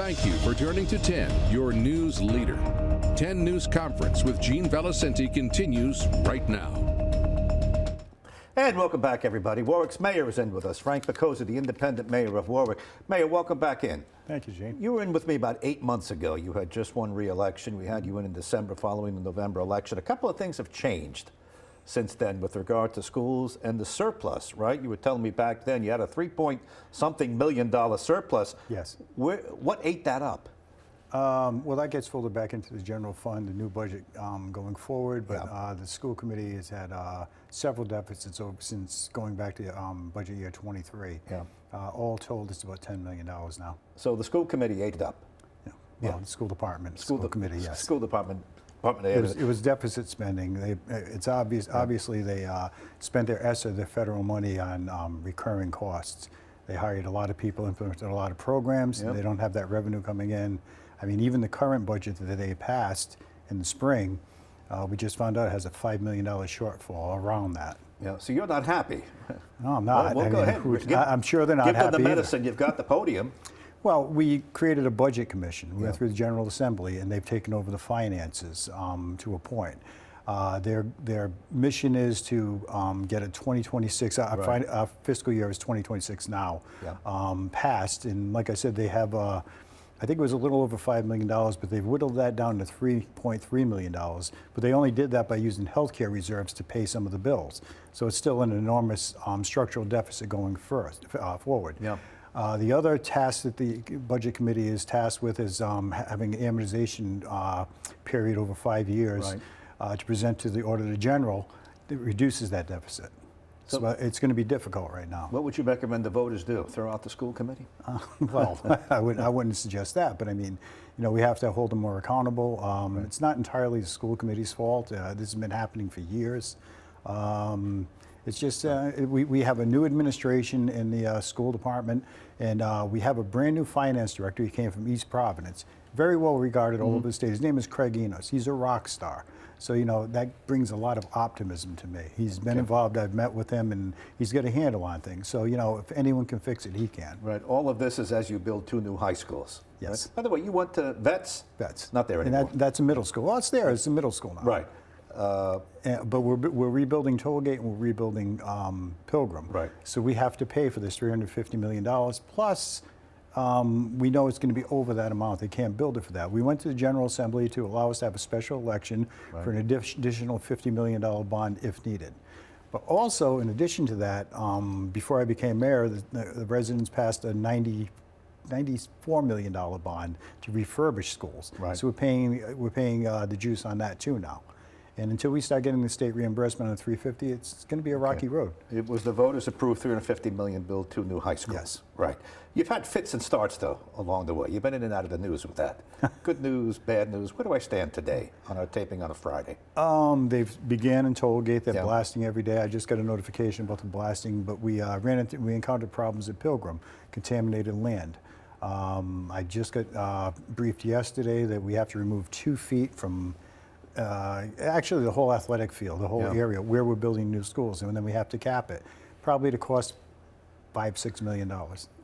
Thank you for turning to 10, your news leader. 10 News Conference with Gene Valicenti continues right now. And welcome back, everybody. Warwick's mayor is in with us, Frank Picozzi, the independent mayor of Warwick. Mayor, welcome back in. Thank you, Gene. You were in with me about 8 months ago. You had just won re-election. We had you in December following the November election. A couple of things have changed since then with regard to schools and the surplus, right? You were telling me back then you had a $3-point-something million surplus. Yes. What ate that up? Well, that gets folded back into the general fund, the new budget going forward. But the school committee has had several deficits since going back to budget year 23. Yeah. All told, it's about $10 million now. So the school committee ate it up. Yeah. Well, the school department, school committee, yes. School department. It was deficit spending. It's obvious. Yeah. Obviously, they spent their ESSA, their federal money, on recurring costs. They hired a lot of people, implemented a lot of programs. Yep. And they don't have that revenue coming in. I mean, even the current budget that they passed in the spring, we just found out it has a $5 million shortfall around that. Yeah. So you're not happy? No, I'm not. Well, go ahead. I'm sure they're not happy. Give them the medicine. Either. You've got the podium. Well, we created a budget commission. We went through the General Assembly, and they've taken over the finances to a point. Their mission is to get a 2026, our fiscal year is 2026 now, passed. And like I said, they have, I think it was a little over $5 million, but they've whittled that down to $3.3 million. But they only did that by using healthcare reserves to pay some of the bills. So it's still an enormous structural deficit going forward. Yeah. The other task that the Budget Committee is tasked with is having an amortization period over 5 years to present to the Auditor General that reduces that deficit. So it's going to be difficult right now. What would you recommend the voters do? Throw out the school committee? Well, I wouldn't suggest that, but I mean, you know, we have to hold them more accountable. It's not entirely the school committee's fault. This has been happening for years. It's just we have a new administration in the school department, and we have a brand new finance director. He came from East Providence, very well regarded all over the state. His name is Craig Enos. He's a rock star. So, you know, that brings a lot of optimism to me. He's been involved. I've met with him, and he's got a handle on things. So, you know, if anyone can fix it, he can. Right. All of this is as you build 2 new high schools. Yes. Right? By the way, you went to Vets? Vets. Not there anymore. And that's a middle school. Well, it's there. It's a middle school now. Right. But we're rebuilding Tollgate and we're rebuilding Pilgrim. Right. So we have to pay for this $350 million. Plus, we know it's going to be over that amount. They can't build it for that. We went to the General Assembly to allow us to have a special election for an additional $50 million bond if needed. But also, in addition to that, before I became mayor, the residents passed a $94 million bond to refurbish schools. Right. So we're paying the juice on that too now. And until we start getting the state reimbursement on the $350, it's going to be a rocky road. It was the voters approved $350 million build 2 new high schools. Yes. Right. You've had fits and starts, though, along the way. You've been in and out of the news with that. Good news, bad news. Where do I stand today on our taping on a Friday? They've began in Tollgate. They're blasting every day. I just got a notification about the blasting, but we encountered problems at Pilgrim, contaminated land. I just got briefed yesterday that we have to remove 2 feet from actually the whole athletic field, the whole area where we're building new schools, and then we have to cap it, probably to cost $5-6 million.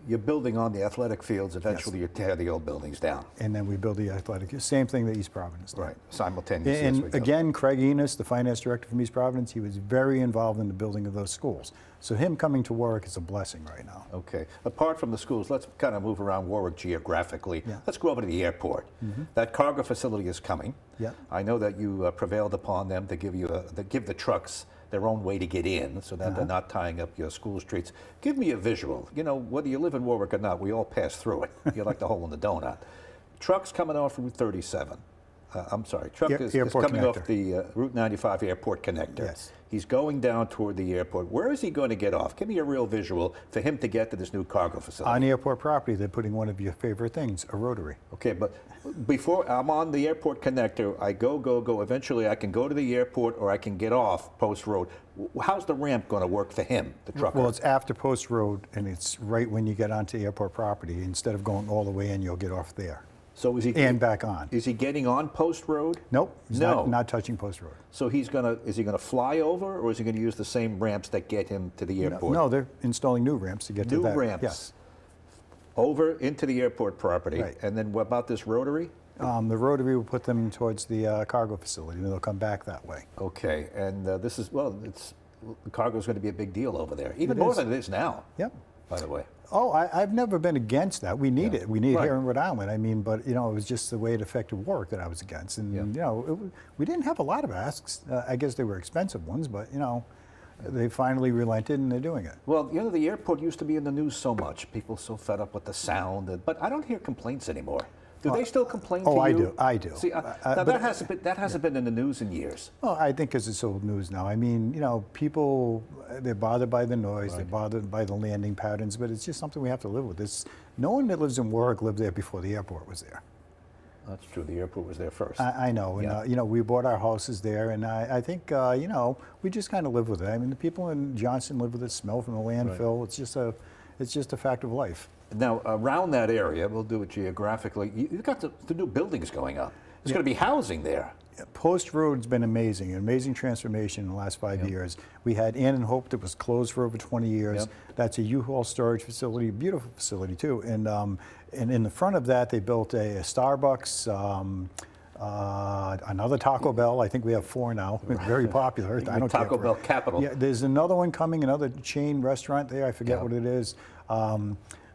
You're building on the athletic fields. Eventually, you tear the old buildings down. And then we build the athletic. Same thing that East Providence did. Right, simultaneously. And again, Craig Enos, the finance director from East Providence, he was very involved in the building of those schools. So him coming to Warwick is a blessing right now. Okay. Apart from the schools, let's kind of move around Warwick geographically. Yeah. Let's go over to the airport. That cargo facility is coming. Yeah. I know that you prevailed upon them to give the trucks their own way to get in, so that they're not tying up your school streets. Give me a visual. You know, whether you live in Warwick or not, we all pass through it. You're like the hole in the donut. Trucks coming off Route 37. I'm sorry, truck is coming off the Route 95 airport connector. Yes. He's going down toward the airport. Where is he going to get off? Give me a real visual for him to get to this new cargo facility. On airport property, they're putting one of your favorite things, a rotary. Okay, but before I'm on the airport connector, I go. Eventually, I can go to the airport or I can get off Post Road. How's the ramp going to work for him, the trucker? Well, it's after Post Road, and it's right when you get onto airport property. Instead of going all the way in, you'll get off there. So is he back on? Is he getting on Post Road? Nope. Not touching Post Road. So is he gonna fly over, or is he gonna use the same ramps that get him to the airport? No, they're installing new ramps to get to that. New ramps. Yes. Over into the airport property. Right. And then what about this rotary? The rotary will put them towards the cargo facility, and they'll come back that way. Okay, and this is, well, the cargo is going to be a big deal over there, even It more is. than it is now, Yep. by the way. Oh, I've never been against that. We need Yeah. it. We need it Right. here in Rhode Island. I mean, but you know, it was just the way it affected Warwick that I was against. And Yeah. you know, we didn't have a lot of asks. I guess they were expensive ones, but you know, they finally relented and they're doing it. Well, you know, the airport used to be in the news so much. People so fed up with the sound, but I don't hear complaints anymore. Do they still complain to you? Oh, I do. See, now that hasn't been in the news in years. Well, I think because it's old news now. I mean, you know, people, they're bothered by the noise, they're bothered by the landing patterns, but it's just something we have to live with. No one that lives in Warwick lived there before the airport was there. That's true. The airport was there first. I know, and Yeah. you know, we bought our houses there, and I think you know, we just kind of live with it. I mean, the people in Johnson live with the smell from the landfill. It's just a fact of life. Now, around that area, we'll do it geographically, you've got the new buildings going up. There's going to be housing there. Post Road's been amazing, an amazing transformation in the last 5 years. We had Ann and Hope that was closed for over 20 years. Yep. That's a U-Haul storage facility, beautiful facility too. And in the front of that, they built a Starbucks, another Taco Bell. I think we have 4 now. Very popular. I don't Taco care Bell capital. Yeah, there's another one coming, another chain restaurant there. I forget Yeah. what it is.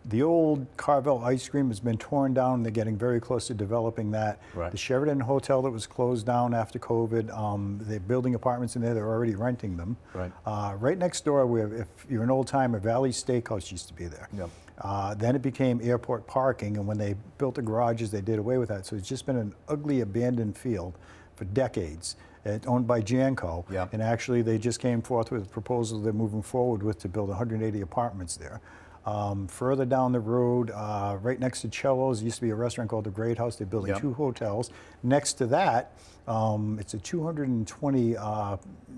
The old Carvel ice cream has been torn down. They're getting very close to developing that. Right. The Sheridan Hotel that was closed down after COVID, they're building apartments in there. They're already renting them. Right. Right next door, if you're an old timer, Valley Steakhouse used to be there. Yep. Then it became airport parking, and when they built the garages, they did away with that. So it's just been an ugly abandoned field for decades. It's owned by Janco, Yeah. and actually they just came forth with a proposal they're moving forward with to build 180 apartments there. Further down the road, right next to Cello's, used to be a restaurant called the Great House. They're building Yep. 2 hotels. Next to that, it's a 220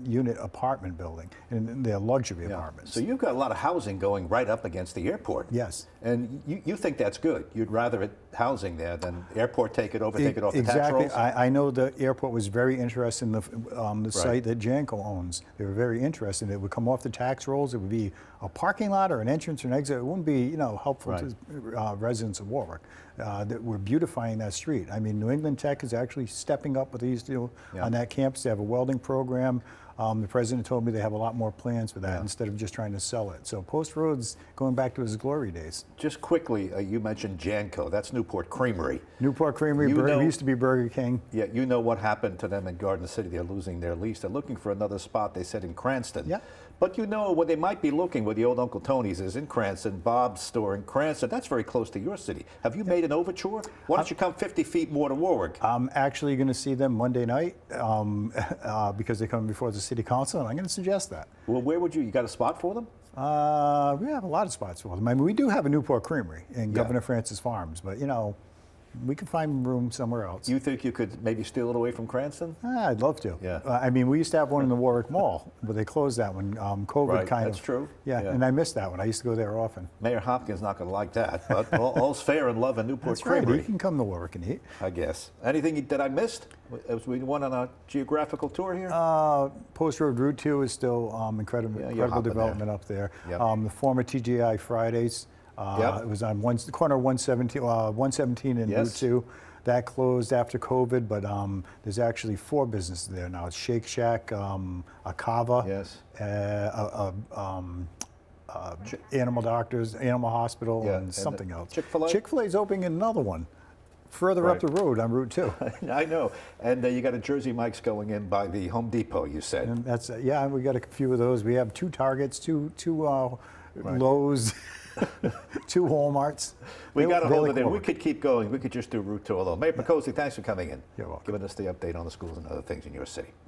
unit apartment building, and they're luxury apartments. So you've got a lot of housing going right up against the airport. Yes. And you think that's good. You'd rather it housing there than airport take it over, take it off the tax Exactly. rolls? I know the airport was very interested in the site that Janco owns. They were very interested. It would come off the tax rolls. It would be a parking lot or an entrance or an exit. It wouldn't be, you know, helpful Right. to residents of Warwick. That we're beautifying that street. I mean, New England Tech is actually stepping up what they used to do on that campus. They have a welding program. The president told me they have a lot more plans for that instead of just trying to sell it. So Post Road's going back to his glory days. Just quickly, you mentioned Janco. That's Newport Creamery. Newport Creamery, we used to be Burger King. Yeah, you know what happened to them in Garden City. They're losing their lease. They're looking for another spot, they said, in Cranston. Yeah. But you know, where they might be looking, where the old Uncle Tony's is in Cranston, Bob's store in Cranston, that's very close to your city. Have you made an overture? Why don't you come 50 feet more to Warwick? I'm actually going to see them Monday night because they come before the city council, and I'm going to suggest that. Well, where would you got a spot for them? We have a lot of spots for them. I mean, we do have a Newport Creamery in Governor Francis Farms, but you know, we could find room somewhere else. You think you could maybe steal it away from Cranston? I'd love to. Yeah. I mean, we used to have one in the Warwick Mall, but they closed that one. COVID Right, kind of. that's true. Yeah, Yeah. and I missed that one. I used to go there often. Mayor Hopkins not going to like that, but all's fair in love in Newport That's right. Creamery. You can come to Warwick and eat. I guess. Anything that I missed? As we went on a geographical tour here? Post Road Route 2 is still incredible you're hopping development up there. Yep. The former TGI Fridays, it was on the corner of 117 and Route 2. That closed after COVID, but there's actually 4 businesses there now. It's Shake Shack, a Kava, Yes. Animal Doctors, Animal Hospital, Yeah, and and something else. Chick-fil-A? Chick-fil-A's opening another one further up the road on Route 2. I know. And you got a Jersey Mike's going in by the Home Depot, you said. And that's, we got a few of those. We have 2 Targets, two Lowe's, 2 Walmarts. We got a They hold like of them. We Warwick. could keep going. We could just do Route 2 alone. Mayor Picozzi, thanks for coming in. You're welcome. Giving us the update on the schools and other things in your city.